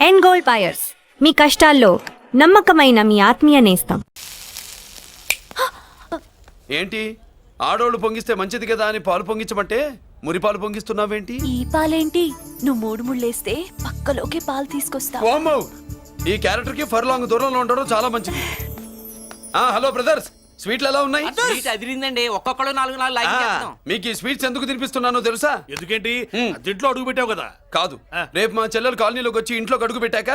End gold buyers, మీ కష్టాల్లో నమ్మకమైన మీ ఆత్మీయ నేస్తం. ఏంటి ఆడోళ్ళు పొంగిస్తే మంచిది కదా అని పాలు పొంగించమంటే మురిపాలు పొంగిస్తున్నావేంటి? ఈ పాలేంటి? నువ్వు మూడు ముళ్ళేస్తే పక్కలోకే పాలు తీసుకొస్తా. ఓమ్మో, ఈ క్యారెక్టర్ కి ఫర్ లాంగ్ దూరంలో ఉండడం చాలా మంచిది. హలో బ్రదర్స్, స్వీట్లు ఎలా ఉన్నాయి? అదిరిందండి, ఒక్కొక్కడు 4 లైక్ చేస్తాం. మీకు ఈ స్వీట్స్ ఎందుకు తినిపిస్తున్నానో తెలుసా? ఎందుకేంటి ఇంట్లో అడుగు పెట్టావు కదా. కాదు, రేపు మా చెల్లెలు కాలనీలోకి వచ్చి ఇంట్లో అడుగు పెట్టాక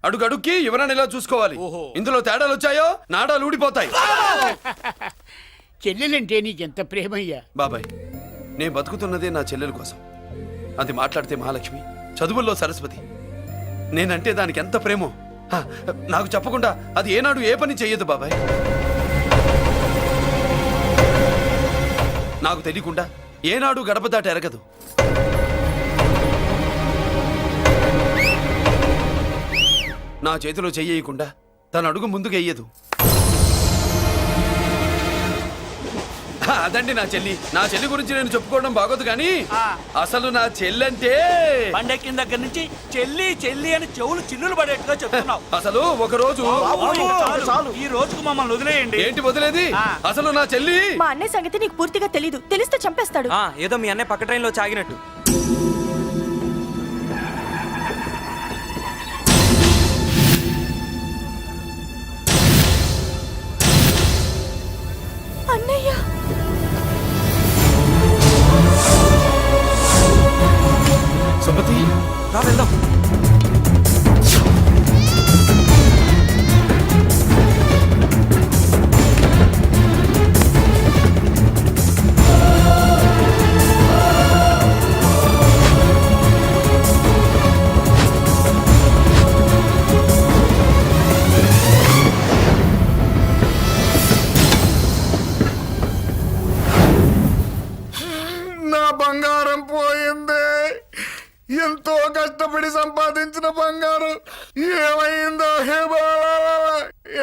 అడుగుకి ఎవరైనా ఇలా చూసుకోవాలి. ఇందులో తేడాలు వచ్చాయో నాడాలు ఊడిపోతాయి. చెల్లెలంటే నీకెంత ప్రేమయ్యా. బాబాయ్, నేను బతుకుతున్నదే నా చెల్లెల కోసం. అది మాట్లాడితే మహాలక్ష్మి, చదువుల్లో సరస్వతి. నేనంటే దానికి ఎంత ప్రేమో నాకు చెప్పకుండా అది ఏనాడు ఏ పని చెయ్యదు బాబాయ్. నాకు తెలియకుండా ఏనాడు గడప దాట ఎరగదు. నా చేతిలో చెయ్యకుండా తన అడుగు ముందుకు వెయ్యదు. అదండి నా చెల్లి. నా చెల్లి గురించి నేను చెప్పుకోవడం బాగోదు కానీ అసలు నా చెల్లంటే పండెక్కిన దగ్గర నుంచి చెల్లి చెల్లి అని చెవులు చిల్లులు పడేట్టుగా చెప్తున్నావు. అసలు ఒక రోజు ఈ రోజుకు మమ్మల్ని వదిలేయండి. ఏంటి వదిలేది? అసలు నా చెల్లి. మా అన్నయ్య సంగతి నీకు పూర్తిగా తెలీదు. తెలిస్తే చంపేస్తాడు. ఏదో మీ అన్నయ్య పక్క ట్రైన్ లో చాగినట్టు. అన్నయ్య సుమతి, రా వెళ్దాం. నా బంగారం పోయింది. ఎంతో కష్టపడి సంపాదించిన బంగారం ఏమైందో?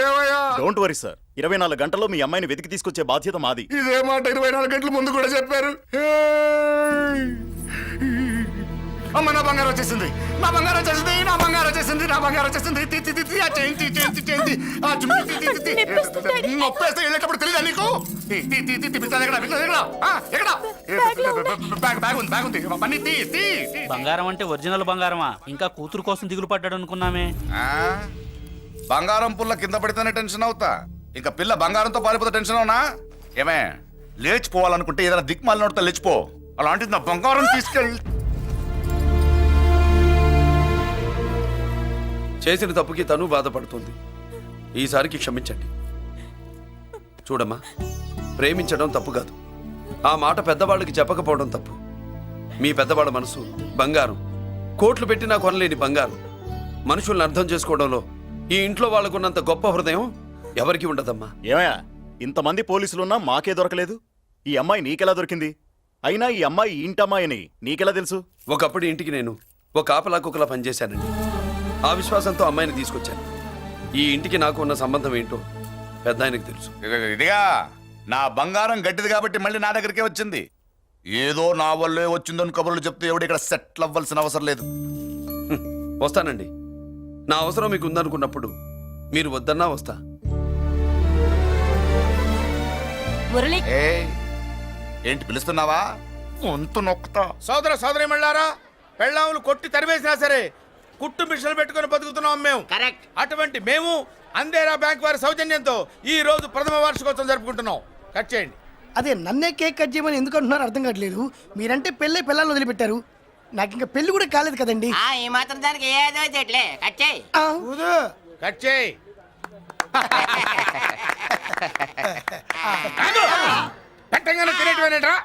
ఏమయ్యా? డోంట్ వరీ సార్, 24 గంటల్లో మీ అమ్మాయిని వెతికి తీసుకొచ్చే బాధ్యత మాది. ఇదే మాట 24 గంటల ముందు కూడా చెప్పారు. అమ్మ, నా బంగారం వచ్చేసింది. నా బంగారం వచ్చేసింది. నా బంగారం వచ్చేసింది. నా బంగారం వచ్చేసింది. నొప్పేస్తే వెళ్ళేటప్పుడు తెలియదా నీకు? బంగారం అంటే ఒరిజినల్ బంగారమా? ఇంకా కూతురు కోసం దిగులు పడ్డాడు అనుకున్నామే. బంగారం పుల్ల కింద పడితేనే టెన్షన్ అవుతా, ఇంకా పిల్ల బంగారంతో పారిపోతే టెన్షన్ అవునా? ఏమే, లేచిపోవాలనుకుంటే ఏదైనా దిక్మాలినోడితో లేచిపో. అలాంటిది నా బంగారం తీసుకెళ్ళి. చేసిన తప్పుకి తను బాధపడుతుంది. ఈసారికి క్షమించండి. చూడమ్మా, ప్రేమించడం తప్పు కాదు. ఆ మాట పెద్దవాళ్ళకి చెప్పకపోవడం తప్పు. మీ పెద్దవాళ్ళ మనసు బంగారం. కోట్లు పెట్టినా కొనలేని బంగారం. మనుషుల్ని అర్థం చేసుకోవడంలో ఈ ఇంట్లో వాళ్ళకున్నంత గొప్ప హృదయం ఎవరికి ఉండదమ్మా. ఏమయ్యా, ఇంతమంది పోలీసులున్నా మాకే దొరకలేదు. ఈ అమ్మాయి నీకెలా దొరికింది? అయినా ఈ అమ్మాయి ఇంటమ్మాయిని నీకెలా తెలుసు? ఒకప్పుడు ఇంటికి నేను ఒక ఆపలా కుక్కలా పనిచేశానండి. ఆ విశ్వాసంతో అమ్మాయిని తీసుకొచ్చాను. ఈ ఇంటికి నాకు ఉన్న సంబంధం ఏంటో పెద్ద ఆయనకు తెలుసు. ఇదిగా నా బంగారం గట్టిది కాబట్టి మళ్ళీ నా దగ్గరికే వచ్చింది. ఏదో నా వల్లే వచ్చిందని కబుర్లు చెప్తే ఎవడు ఇక్కడ సెటిల్ అవ్వాల్సిన అవసరం లేదు. వస్తానండి. నా అవసరం మీకు ఉందనుకున్నప్పుడు మీరు వద్దన్నా వస్తా. మురళి, ఏంటి పిలుస్తున్నావా? గొంతు నొక్కుతా. సోదర సోదరి మళ్ళారా, పెళ్ళాములు కొట్టి తరివేసినా సరే కుట్టు మిషన్లు పెట్టుకుని బతుకుతున్నాం మేము. కరెక్ట్. అటువంటి మేము అందేరా బ్యాంక్ వారి సౌజన్యంతో ఈ రోజు ప్రథమ వార్షికోత్సవం జరుపుకుంటున్నాం. కట్ చేయండి. అదే నన్నే కేక్ కట్ చేయమని ఎందుకు అంటున్నారో అర్థం కావట్లేదు. మీరంటే పెళ్ళై పిల్లల్ని వదిలిపెట్టారు. నాకు ఇంకా పెళ్లి కూడా కాలేదు కదండి. ఈ మాత్రం దానికి ఏదో చెట్లే కట్ చేయి. కట్ చేయి. పెట్టంగానే తినేటివేనేట్రా?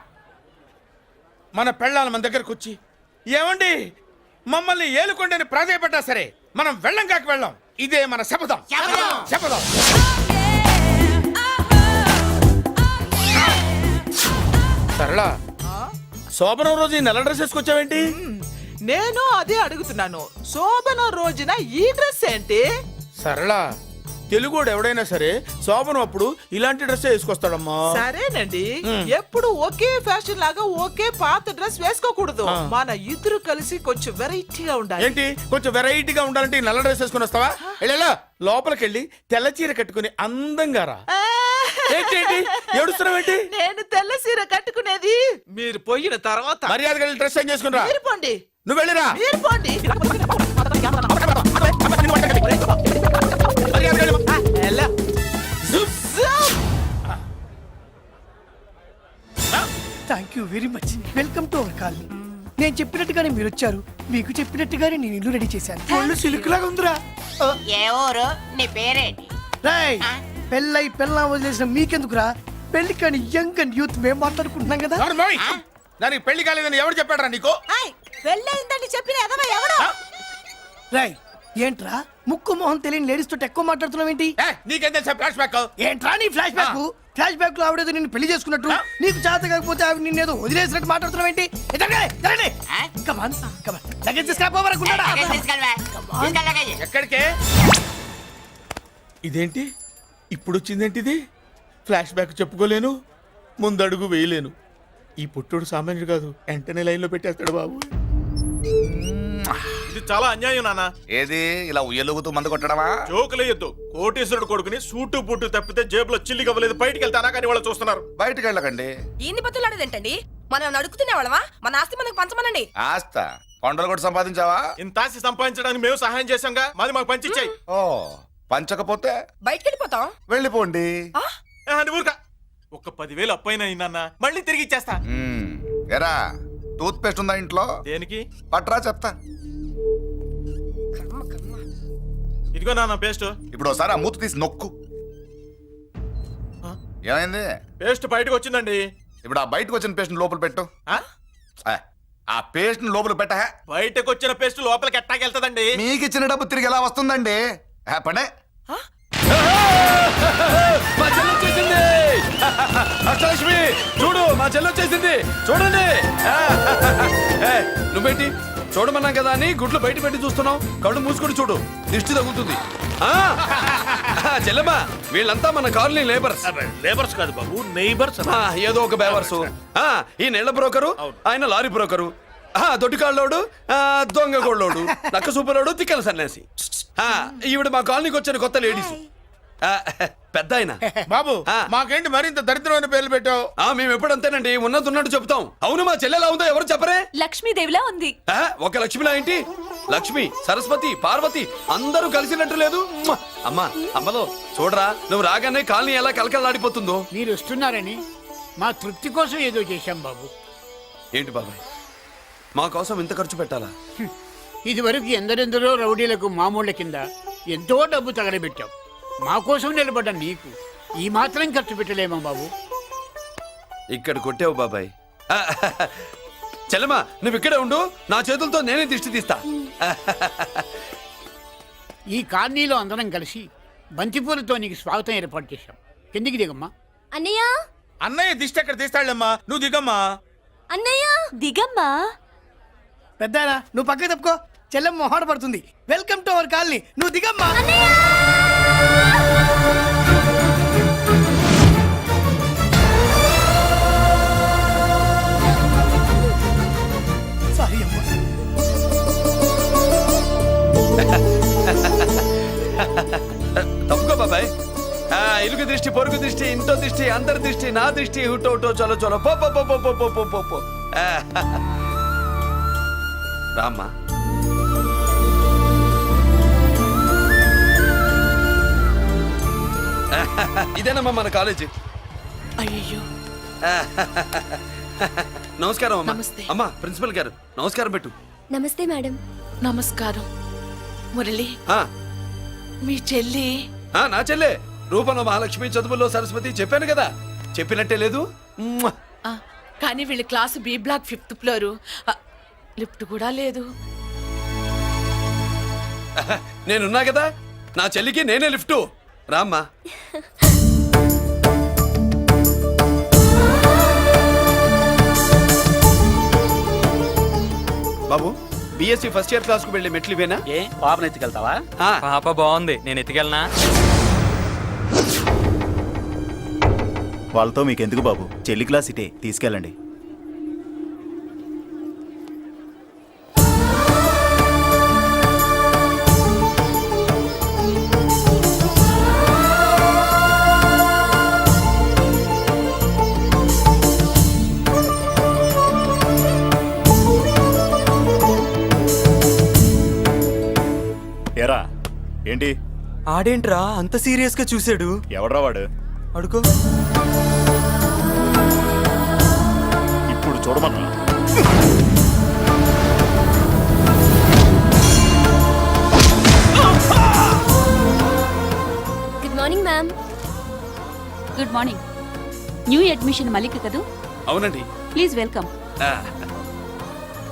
మన పెళ్ళాలు మన దగ్గరకు వచ్చి ఏమండి మమ్మల్ని ఏలుకొండని ప్రాధాయపడ్డా సరే మనం వెళ్ళం కాక వెళ్ళం. ఇదే మన శపథం. శపథం. సరళ, శోభనం రోజు ఈ నెల డ్రెస్ వేసుకొచ్చావేంటి? నేను అదే అడుగుతున్నాను. శోభన రోజున ఈ డ్రెస్ ఏంటి? సరళ, తెలుగుడు ఎవడైనా సరే శోభనం అప్పుడు ఇలాంటి డ్రెస్ వేసుకొస్తాడమ్మా. సరేనండి ఎప్పుడు ఒకే ఫ్యాషన్ లాగా ఒకే పాత డ్రెస్ వేసుకోకూడదు. మన ఇద్దరు కలిసి కొంచెం వెరైటీగా ఉండాలి. ఏంటి కొంచెం వెరైటీగా ఉండాలంటే ఈ నల్ల డ్రెస్ వేసుకుని వస్తావా? వెళ్ళా లోపలికి వెళ్ళి తెల్ల చీర కట్టుకుని అందంగా రా. ఏంటి ఏడుస్తున్నావేంటి? నేను తెల్ల సీర కట్టుకునేది మీరు పోయిన తర్వాత. మర్యాదగా వెళ్ళి డ్రెస్ చేంజ్ చేసుకుని రా. మీరు పోండి, నువ్వు వెళ్ళిరా. మీరు పోండి. మర్యాదగా వెళ్ళు. ఎలా? Thank you very much. Welcome to our colony. నేను చెప్పినట్టుగానే మీరు వచ్చారు, మీకు చెప్పినట్టుగానే నేను ఇల్లు రెడీ చేశాను. ఒళ్ళు సిల్క్ లాగా ఉందిరా. ఏ ఊరు నీ పేరేంటి? రాయ్ పెళ్ళై పెళ్ళ వదిలేసిన మీకెందుకురా? పెళ్లి కాని యంగ్ అండ్ యూత్ మేము మాట్లాడుకుంటున్నాం కదా. అవును మోయ్. దానికి పెళ్లి కాలేదని ఎవరు చెప్పాడరా నీకు? పెళ్ళయిందని చెప్పిన ఎదవ ఎవడు? రాయ్ ఏంట్రా ముక్కు మొహం తెలియని లేడీస్ తోటి ఎక్కువ మాట్లాడుతున్నావు ఏంటి? నీకేం తెలుసా ఫ్లాష్ బ్యాక్? ఏంట్రా నీ ఫ్లాష్ బ్యాక్? ఫ్లాష్ బ్యాక్ లో ఆవిడేదో నిన్ను పెళ్లి చేసుకున్నట్టు, నీకు చేత కాకపోతే ఆవిడ నిన్నేదో వదిలేసినట్టు మాట్లాడుతున్నావు ఏంటి? ఎక్కడికే? ఇదేంటి ఇప్పుడు వచ్చిందేంటి? ఇది ఫ్లాష్ బ్యాక్ చెప్పుకోలేను, ముందడుగు వేయలేను. ఈ పుట్టుడు సామాన్యుడు కాదు, వెంటనే లైన్ లో పెట్టేస్తాడు బాబు. ఇది చాలా అన్యాయం నాన్న. ఏది ఇలా ఉయ్యలుగుతూ మందు కొట్టడమా? జోకులేయొద్దు. కోటేశ్వరుడు కొడుకుని సూటు బుట్టు తప్పితే జేబులో చిల్లి కవ్వలేదు, బయటికి వెళ్తానా కానీ వాళ్ళు చూస్తున్నారు. బయటికి వెళ్ళకండి. ఈయన్ని బతులాడేదేంటండి? మనం నడుకుతునే వాళ్ళమా? మన ఆస్తి మనకు పంచమనండి. ఆస్త కొండలు కూడా సంపాదించావా? ఇంత ఆస్తి సంపాదించడానికి మేము సహాయం చేశాంగా, మాది మాకు పంచిచ్చాయి. ఓ పంచకపోతే బయటికి వెళ్ళిపోతాం. వెళ్ళిపోండి. ఊరుకా. ఒక 10,000 అప్పైనా నాన్న, మళ్ళీ తిరిగి ఇచ్చేస్తా. ఎరా టూత్ పేస్ట్ ఉందా ఇంట్లో? దేనికి? పట్రా చెప్తా. ఇదిగో నాన్న పేస్ట్. ఇప్పుడు ఒకసారి ఆ మూత తీసి నొక్కు. ఏమైంది? పేస్ట్ బయటకు వచ్చిందండి. ఇప్పుడు ఆ బయటకు వచ్చిన పేస్ట్ లోపల పెట్టు. ఆ? ఆ పేస్ట్ లోపల పెట్ట. బయటకు వచ్చిన పేస్ట్ లోపలికి ఎట్టాకెళ్తదండి? మీకు ఇచ్చిన డబ్బు తిరిగి ఎలా వస్తుందండి? పడే మా చెల్లి వచ్చేసింది. అష్టలక్ష్మి చూడు, మా చెల్లి వచ్చేసింది చూడండి. నువ్వేంటి చూడమన్నాం కదా అని గుడ్లు బయట పెట్టి చూస్తున్నావు? కళ్ళు మూసుకొని చూడు, దిష్టి తగ్గుతుంది. చెల్లెమ్మా వీళ్ళంతా మన కాలనీ లేబర్స్. లేబర్స్ కాదు బాబు, నైబర్స్. ఏదో ఒక బేవర్సు. ఈ నెల బ్రోకరు, ఆయన లారీ బ్రోకరు, దొడ్డికాళ్ళోడు, దొంగ గోళ్ళోడు, నక్క సూపరోడు, తిక్కల సన్యాసి. ఈవిడ మా కాలనీకి వచ్చిన కొత్త లేడీస్. పెద్ద ఆయన. బాబు మాకేంటి మరింత దరిద్రమైన పేర్లు పెట్టావు? మేము ఎప్పుడంతేనండి, ఉన్నది ఉన్నట్టు చెప్తాం. అవును, మా చెల్లెలా ఉందో ఎవరు చెప్పరే? లక్ష్మీదేవిలా ఉంది. ఒక లక్ష్మిలా ఏంటి? లక్ష్మి, సరస్వతి, పార్వతి అందరూ కలిసినట్టు లేదు. అమ్మా అమ్మలో చూడరా, నువ్వు రాగానే కాలనీ ఎలా కలకలాడిపోతుందో. మీరు వస్తున్నారని మా తృప్తి కోసం ఏదో చేశాం బాబు. ఏంటి బాబాయ్, మా కోసం ఇంత ఖర్చు పెట్టాలా? ఇదివరకు ఎందరెందరో రౌడీలకు మామూళ్ళ కింద ఎంతో డబ్బు తగలబెట్టాం. మా కోసం నిలబడ్డ నీకు ఈ మాత్రం ఖర్చు పెట్టలేమా బాబు? ఇక్కడ కొట్టావు బాబాయ్. చెల్లెమ్మా నువ్వు ఇక్కడే ఉండు, నా చేతులతో నేనే దిష్టి తీస్తా. ఈ కాలనీలో అందరం కలిసి బంతిపూలతో నీకు స్వాగతం ఏర్పాటు చేశాం. కిందికి దిగమ్మా. అన్నయ్య, అన్నయ్య దిష్టి ఎక్కడ తీస్తాడమ్మా? నువ్వు దిగమ్మా. అన్నయ్య దిగమ్మా. పెద్దారా నువ్వు పక్కకి తప్పుకో, చెల్లెమ్మ మొహాట పడుతుంది. వెల్కమ్ టు అవర్ కాలనీ, నువ్వు దిగమ్మా. సారీ అమ్మా. తప్పుకో బాబాయ్. ఇరుగు దృష్టి, పొరుగు దృష్టి, ఇంటో దృష్టి, అందరి దృష్టి, నా దృష్టి, హుటో హుటో చలో చలో పో పో పో పో పో పో పో పో. రామ్మా. ఇదేనమ్మా మన కాలేజీ. అయ్యో నమస్కారం అమ్మా. నమస్తే. అమ్మా ప్రిన్సిపల్ గారు నమస్కారం పెట్టు. నమస్తే మేడం. నమస్కారం. మురళి, మీ చెల్లి? నా చెల్లె రూపంలో మహాలక్ష్మి, చదువుల్లో సరస్వతి. చెప్పాను కదా, చెప్పినట్టే లేదు. కానీ వీళ్ళ class B block 5th floor, lift కూడా లేదు. నేనున్నా కదా, నా చెల్లికి నేనే లిఫ్ట్. రామ్మా. బాబు బిఎస్సి ఫస్ట్ ఇయర్ క్లాస్ కు వెళ్ళి మెట్లు ఇవేనా? ఏ పాపను ఎత్తుకెళ్తావా? ఆ. పాప బాగుంది, నేను ఎత్తుకెళ్ళనా? వాళ్ళతో మీకెందుకు బాబు, చెల్లి క్లాస్ ఇటే, తీసుకెళ్ళండి. ఎరా ఏంటి? ఆడేంట్రా అంత సీరియస్ గా చూసాడు? ఎవడ్రా వాడు? అడుకో. ఇప్పుడు చూడమన్నా. Good morning ma'am. Good morning. New admission Mallika కదూ? అవునండి. Please welcome. ఆ,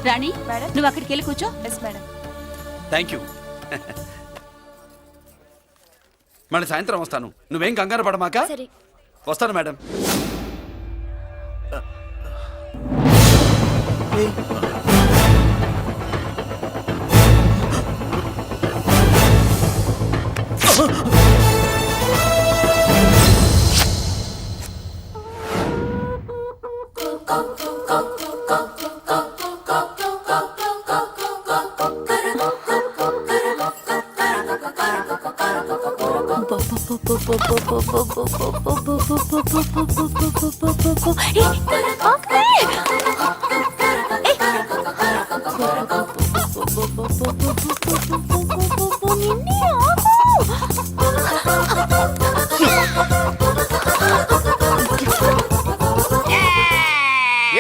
రాణి, నువ్వు అక్కడికి వెళ్ళి కూర్చో. Yes madam. Thank you. మళ్ళీ సాయంత్రం వస్తాను, నువ్వేం కంగారు పడమాక. సరే. వస్తాను మేడం.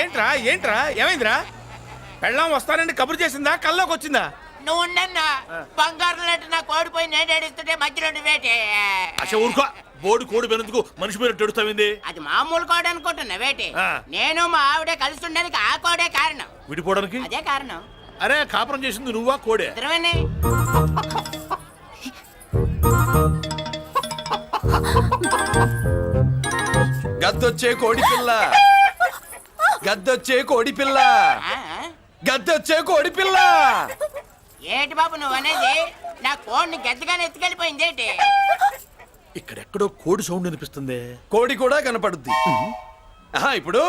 ఏంట్రా ఏంట్రా ఏమైందిరా? పెళ్ళాం వస్తానండి కబురు చేసిందా, కల్లోకి వచ్చిందా? నువ్వు ఉండన్నా బంగారం లాంటి నాకు ఓడిపోయి నేను ఏడుస్తుంటే మధ్యలో నువ్వేటే. అసలు ఊరుకో, బోర్డు కోడి పెనందుకు మనిషి మీద తెడుస్తావింది. అది మామూలు కోడి అనుకుంటున్నా వేటే. ఆ. నేను మా ఆవిడే కలిసి ఉండడానికి ఆ కోడే కారణం. విడిపోవడానికి? అదే కారణం. అరే కాపురం చేసింది నువ్వా కోడే? ఇద్దరమేనే. గద్దొచ్చే కోడి పిల్ల, గద్దొచ్చే కోడి పిల్ల, ఆ? గద్దొచ్చే కోడి పిల్ల. ఏటి బాబు నువ్వు అనేది? నా కోడిని గద్దగానే ఎత్తుకెళ్ళిపోయింది ఏంటి? ఇక్కడెక్కడో కోడి సౌండ్ అనిపిస్తుంది. కోడి కూడా కనపడుద్ది. ఆహా, ఇప్పుడు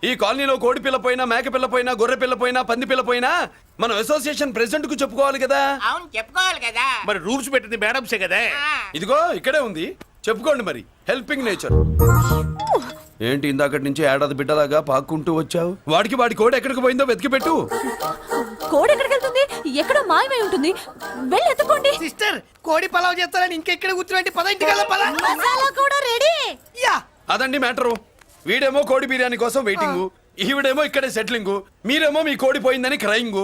ఈ కాలనీలో కోడి పిల్ల పోయినా, మేక పిల్ల పోయినా, గొర్రె పిల్ల పోయినా, పంది పిల్ల పోయినా మనం అసోసియేషన్ ప్రెసిడెంట్ కు చెప్పుకోవాలి కదా. అవును చెప్పుకోవాలి కదా. మరి రూల్స్ పెట్టింది మేడంసే కదా. ఆ. ఇదిగో ఇక్కడే ఉంది, చెప్పుకోండి మరి. Helping nature. ఏంటి ఇందాకటి నుంచి ఏడాది బిడ్డలాగా పాక్కుంటూ వచ్చావు? వాడికి వాడి కోడి ఎక్కడికి పోయిందో వెతికి పెట్టు. కోడి ఎక్కడికి వెళ్తుంది? ఎక్కడో మాయమై ఉంటుంది. వెళ్ళి ఎత్తుకోండి. సిస్టర్, కోడి పలావ్ చేస్తారని ఇంకెక్కడ కూర్చోండి. పద ఇంటికి వెళ్దాం, పద. మసాలా కూడా రెడీ. యా. అదండి మ్యాటరు. వీడేమో కోడి బిర్యానీ కోసం వెయిటింగ్, ఈవిడేమో ఇక్కడే సెటిలింగ్, మీరేమో మీ కోడి పోయిందని క్రయింగ్.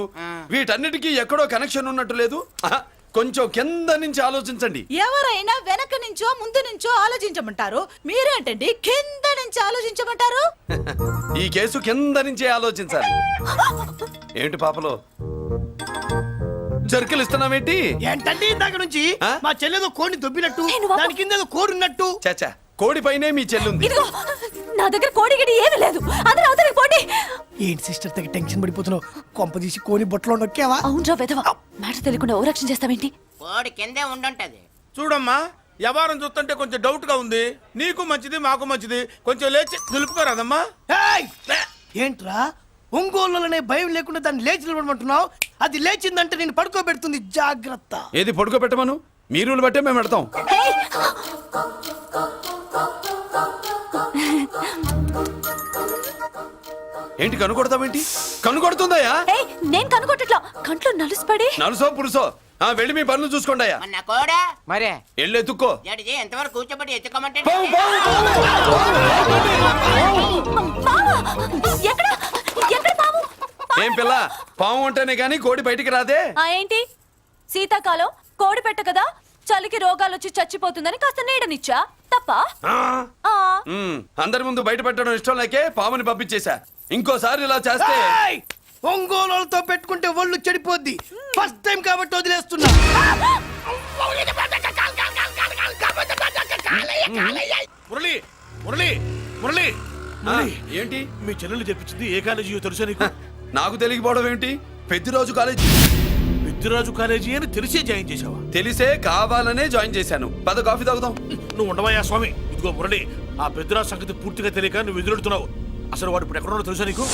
వీటన్నిటికీ ఎక్కడో కనెక్షన్ ఉన్నట్టు లేదు. ఆహా, కొంచెం కింద నుంచి ఆలోచించండి. ఎవరైనా వెనక నుంచో ముందు నుంచో ఆలోచించమంటారు, మీరేంటండి కింద నుంచి ఆలోచించమంటారు? ఈ కేసు కింద నుంచే ఆలోచించాలి. ఏంటి పాపలో జర్కిలు ఇస్తున్నావేంటి? ఏంటండి ఇందాక నుంచి ఆ? మా చెల్లెదో కోడిని దొబ్బినట్టు, నేను వాపు- దాని కింద ఏదో కోడి ఉన్నట్టు. చాచా, కోడి పైనే మీ చెల్లుంది. ఇదిగో నా దగ్గర కోడి గిడి ఏమీ లేదు. అందరూ అవతలికి పోండి. ఏంటి సిస్టర్ తెగ టెన్షన్ పడిపోతున్నావు? కొంప తీసి కోడి బొట్టలో నొక్కావా? అవునరా వెధవ, మాట తెలియకుండా ఓ రక్షణ చేస్తావేంటి? కోడి కిందే ఉండుంటది. చూడమ్మా, వ్యవహారం చూస్తుంటే కొంచెం డౌట్ గా ఉంది. నీకు మంచిది మాకు మంచిది, కొంచెం లేచి నిలుపుకోరాదమ్మా. ఏయ్! ఏంట్రా ఒంగోలులోనే భయం లేకుండా దాన్ని లేచి నిలబడమంటున్నావు? అది లేచిందంటే నేను పడుకోబెడుతుంది, జాగ్రత్త. ఏది పడుకోబెట్టమను, మీ రూల్ బట్టే మేము పెడతాం. ఏంటి కనుకొడతావేంటి? కనుకొడుతుందయ్యా? ఏయ్, నేను కనుగొట్టట్లా, కంట్లో నలుసుపడి. నలుసో పురుసో వెళ్ళి మీ పనులు చూసుకోండి అయ్యా. మన కోడా మరే వెళ్ళి ఎత్తుక్కో. జడిజీ ఎంతవరకు కూర్చోబెట్టి ఎత్తుకోమంటే పావు, పావు, పాము! ఎక్కడ ఎక్కడ పాము? ఏం పిల్ల, పాము అంటేనే గాని కోడి బయటికి రాదే. ఆ ఏంటి, శీతాకాలం కోడి పెట్ట కదా, చలికి రోగాలు వచ్చి చచ్చిపోతుందని కాస్త నీడనిచ్చా, తప్ప? ఆ? ఆ, అందరి ముందు బయట పెట్టడం ఇష్టం లేకే పాముని పంపించేశా. ఇంకోసారి ఇలా చేస్తే ఏయ్! ఒంగోలులతో పెట్టుకుంటే ఒళ్ళు చెడిపోద్ది. ఫస్ట్ టైం కాబట్టి వదిలేస్తున్నా. మురళి మురళి మురళి ఆ, ఏంటి మీ చెల్లెలు చెప్పించింది ఏ కాలేజీ తెలుసా నీకు? నాకు తెలియకపోవడం ఏంటి? పెద్దిరాజు కాలేజీ. పెద్దిరాజు కాలేజీ అని తెలిసే జాయిన్ చేసావా? తెలిసే కావాలనే జాయిన్ చేశాను. పద కాఫీ తాగుదాం. నువ్వు ఉండవయ్యా స్వామి. ఇదిగో మురళి, ఆ పెద్దరాజు సంగతి పూర్తిగా తెలియక నువ్వు ఎదురెడుతున్నావు. అసలు వాడు ఇప్పుడు ఎక్కడున్నాడో తెలుసా నీకు?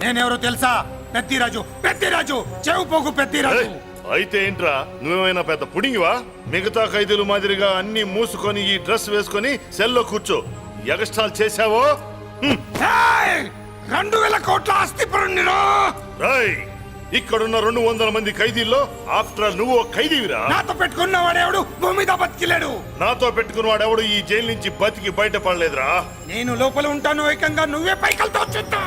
నేనెవరో తెలుసా? పెద్దిరాజు, పెద్దిరాజు, చెవు పోగు పెద్దిరాజు. అయితే ఏంట్రా, నువ్వేమైనా పెద్ద పుడింగివా? మిగతా ఖైదీలు మాదిరిగా అన్ని మూసుకొని ఈ డ్రెస్ వేసుకొని సెల్లో కూర్చో. ఎగస్ట్రాల్ చేశావో 2000 కోట్ల ఆస్తిపరుణ్ణిరా. ఇక్కడున్న 200 మంది ఖైదీల్లో ఆఫ్టర్ నువ్వు ఒక ఖైదీవిరా. నాతో పెట్టుకున్నవాడెవడు భూమి మీద బతికిలేడు. నాతో పెట్టుకున్నవాడెవడు ఈ జైలు నుంచి బతికి బయటపడలేదురా. నేను లోపల ఉంటాను, ఏకంగా నువ్వే పైకలతో చూద్దా.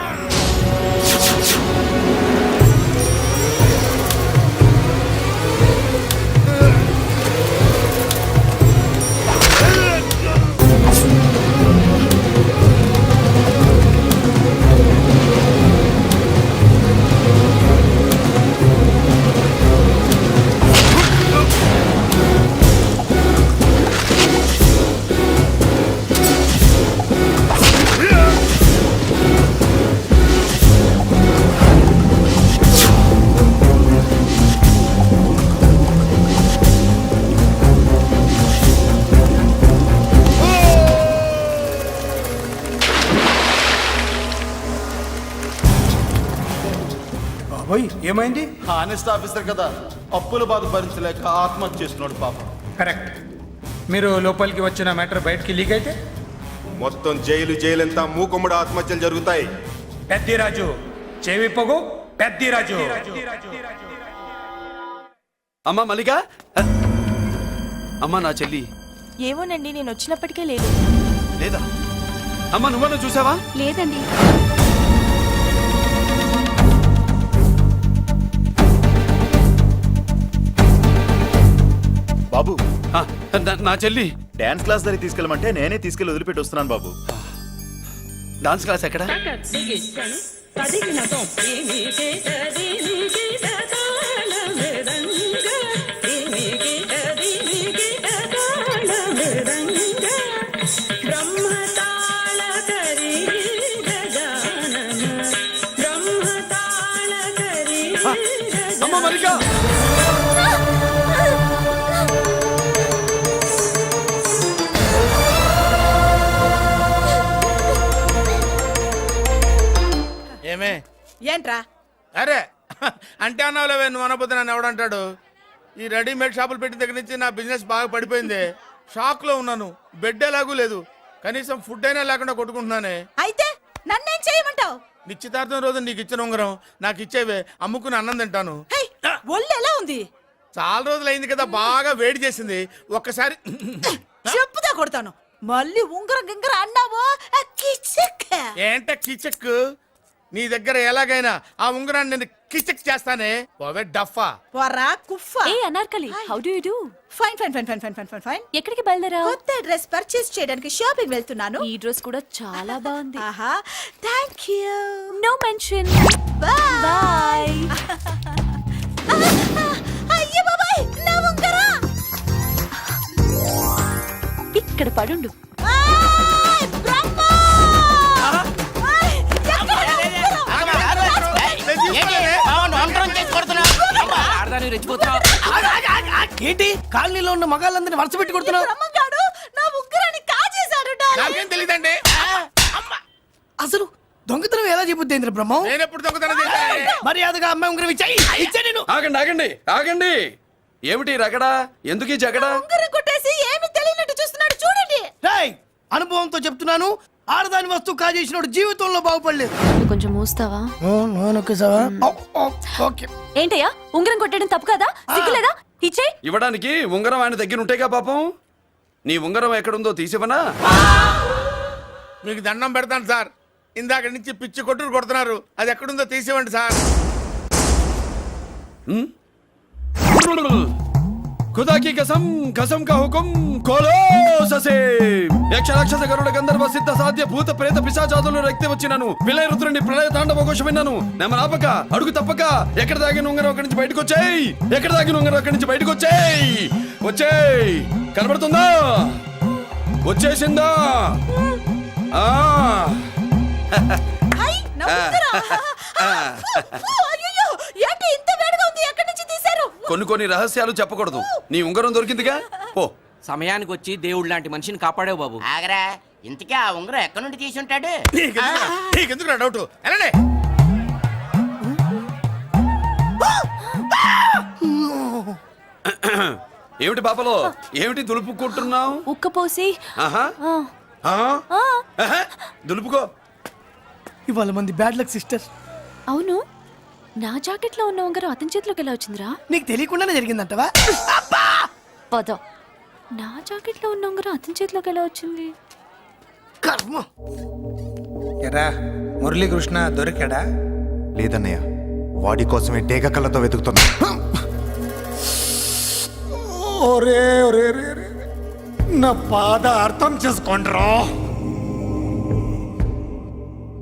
ఏమైంది? హానెస్ట్ ఆఫీసర్ కదా, అప్పుల బాధ భరించలేక ఆత్మహత్య చేసుకున్నాడు పాపం. కరెక్ట్. మీరు లోపలికి వచ్చిన మ్యాటర్ బయటికి లీక్ అయితే మొత్తం జైలు అంతా మూకుమ్మడి ఆత్మహత్యలు జరుగుతాయి. పెద్దిరాజు, చెవి పొగు పెద్దిరాజు. అమ్మా మల్లిక, అమ్మా నా చెల్లి ఏమోనండి, నేను వచ్చినప్పటికే లేదు. లేదా? అమ్మా నువ్వన్నా చూసావా? లేదండి. బాబు, నా చెల్లి డాన్స్ క్లాస్ దగ్గర తీసుకెళ్ళమంటే నేనే తీసుకెళ్ళి వదిలిపెట్టి వస్తున్నాను బాబు. డాన్స్ క్లాస్ ఎక్కడ? అమ్మ మల్లిక, ఏమే ఏంట్రా? అరే అంటే అన్నావులేవే, నువ్వు అనబోద్దు నన్ను ఎవడంటాడు. ఈ రెడీమేడ్ షాపులు పెట్టిన దగ్గర నుంచి నా బిజినెస్ బాగా పడిపోయింది. షాక్ లో ఉన్నాను, బెడ్ ఎలాగూ లేదు, కనీసం ఫుడ్ అయినా లేకుండా కొట్టుకుంటున్నానే. అయితే నన్నేం చేయమంటావు? నిశ్చితార్థం రోజు నీకు ఇచ్చిన ఉంగరం నాకు ఇచ్చేవే, అమ్ముకుని అన్నం తింటాను. ఒళ్ళు ఎలా ఉంది? చాలా రోజులు అయింది కదా, బాగా వేడి చేసింది. ఒక్కసారి చెప్పుదా కొడతాను. మళ్ళీ ఉంగరం గింగర అన్నావో ఏంట కిచక్? నీ దగ్గర ఎలాగైనా ఆ ఉంగరాన్ని నేను కిచక్ చేస్తానే. పోవే డఫా. పోరా కుఫా. ఏ Anarkali, how do you do? Fine fine fine fine fine fine fine. ఎక్కడికి బయలుదేరావు? కొత్త డ్రెస్ పర్చేస్ చేయడానికి షాపింగ్ వెళ్తున్నాను. ఈ డ్రెస్ కూడా చాలా బాగుంది. ఆహా, థాంక్యూ. No mention. బై. అయ్యో బాబాయ్, నా ఉంగరా ఇక్కడ పడుండు. ఏంటి కాలనీలో ఉన్న మగాళ్ళందరినీ వరుస పెట్టి కొడుతున్నావు? నా ఉంగరాన్ని కాజేశాడు. నాకేం తెలియదండి. అసలు దొంగతనం ఎలా చెబుద్ది బ్రహ్మం? నేను ఎప్పుడు దొంగతనం చేశాను? మర్యాదగా అమ్మాయి ఉంగరం ఇచ్చా నేను. ఆగండి ఆగండి ఆగండి. ఏమిటి రగడా? ఎందుకు ఈ జగడా? ఉంగరం కొట్టేసి ఏమి తెలియనట్టు చూస్తున్నాడు చూడండి. అనుభవంతో చెప్తున్నాను, ఆడదాని వస్తువు కాజేసినోడు జీవితంలో బాగుపడలేదు. కొంచెం మూస్తావా? ఓకే. ఏంటయ్యా ఉంగరం కొట్టడం తప్పు కదా? సిగ్గులేదా? ఇచ్చే. ఇవ్వడానికి ఉంగరం ఆయన దగ్గర ఉంటేగా పాపం. నీ ఉంగరం ఎక్కడుందో తీసివనా? మీకు దండం పెడతాను సార్, ఇందాక నుంచి పిచ్చి కొట్టుడు కొడుతున్నారు, అది ఎక్కడుందో తీసివ్వండి సార్. खुदा की कसम कसम का हुकुम खोलो ससे యక్ష రాక్షస గరుడ గంధర్వ సిద్ధ సాధ్య భూత ప్రేత పిశాచాదులు రక్తి వచ్చినాను విలయ రుద్రుని ప్రళయ తాండవ ఘోష విన్నాను నెమరాపక అడుగు తప్పక ఎక్కడ దాగిన ఉంగరం అక్కడి నుంచి బయటకు వచ్చేయ్ ఎక్కడ దాగిన ఉంగరం అక్కడి నుంచి బయటకు వచ్చేయ్ వచ్చేయ్ కనబడుతుందా వచ్చేసిందా ఆ హై నవ్వుతురా. అయ్యో ఏంటి ఇంత వేడిగా ఉంది? ఎక్కడి నుంచి తీశారు? కొన్ని రహస్యాలు చెప్పకూడదు. నీ ఉంగరం దొరికిందిగా, పో. సమయానికి వచ్చి దేవుడు లాంటి మనిషిని కాపాడావు బాబు. ఆగరా, ఇంతకీ ఆ ఉంగరం ఎక్కడి నుండి తీసి ఉంటాడు? నీకెందుకు డౌట్? వెళ్ళండి. ఏమిటి పాపలో ఏమిటి దులుపుకుంటున్నావు? ఉక్కపోసి. ఆహా ఆహా, దులుపుకో. ఇవాళ మంది బ్యాడ్ లక్ సిస్టర్. అవును, నా జాకెట్ లో ఉన్న ఉంగరం అతని చేతిలోకి ఎలా వచ్చిందిరా? నీకు తెలియకుండానే జరిగిందంటవా? పద. నా జాకెట్ లో ఉన్న ఉంగరం అతని చేతిలోకి ఎలా వచ్చింది? కర్మ. ఎరా మురళీకృష్ణ దొరికాడా? లేదన్నయ్య, వాడి కోసమే డేగ కళ్ళతో వెతుకుతున్నా. ఒరే ఒరే ఒరే, నా బాధ అర్థం చేసుకోండిరా.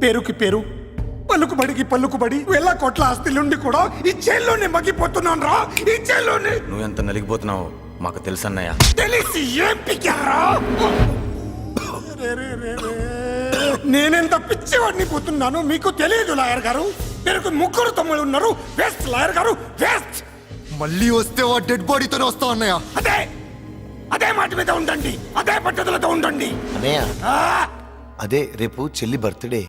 పేరుకి పేరు, పలుకుబడికి పలుకుబడి, వేల కోట్ల ఆస్తిలుండి కూడా ఈ జైల్లోనే మగ్గిపోతున్నాను రా, ఈ జైల్లోనే. నువ్వెంత నలిగిపోతున్నావు మాకు తెలుసన్నయ్య. తెలిసి ఏం పిక్కారా? నేనెంత పిచ్చివాడిని పోతున్నాను మీకు తెలియదు లాయర్ గారు. పేరుకు ముగ్గురు తమ్ముళ్ళు ఉన్నారు. వేస్ట్ లాయర్ గారు, వేస్ట్. మళ్ళీ వస్తే ఆ డెడ్ బాడీతోనే వస్తావు అన్నయ్య. అదే మాట మీద ఉండండి, అదే పట్టుదలతో ఉండండి అన్నయ్య. అదే రేపు చెల్లి బర్త్డే.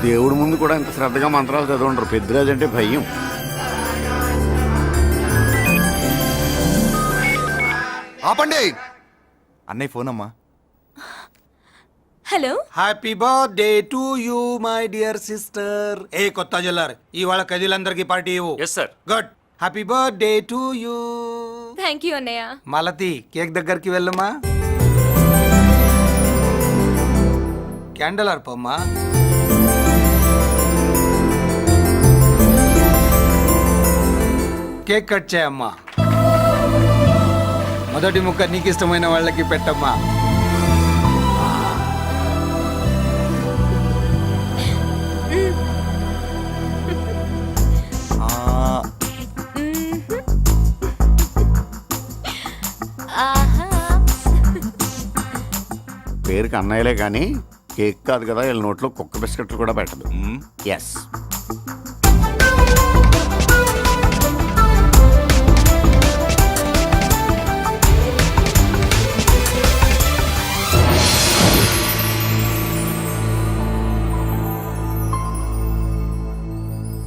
దేవుడి ముందు కూడా ఇంత శ్రద్ధగా మంత్రాలు చదవంటారు. పెద్దరాజు అంటే భయం. ఆపండి. అన్నయ్య ఫోన్ అమ్మా. Hello. Happy birthday to you my dear sister. ఏ కొత్త జల్లార్, ఇవాళ కదిలందరికీ పార్టీ ఇవ్వు. Yes sir. Good. Happy birthday to you. Thank you అన్నయ్య. మాలతి, కేక్ దగ్గరికి వెళ్ళమ్మా. క్యాండల్ అర్పమ్మా. కేక్ కట్ చేయమ్మా. మొదటి ముక్క నీకు ఇష్టమైన వాళ్ళకి పెట్టమ్మా. పేరుకి అన్నయ్యలే కానీ కేక్ కాదు కదా, వీళ్ళ నోట్లో కుక్క బిస్కెట్లు కూడా పెట్టదు. ఎస్.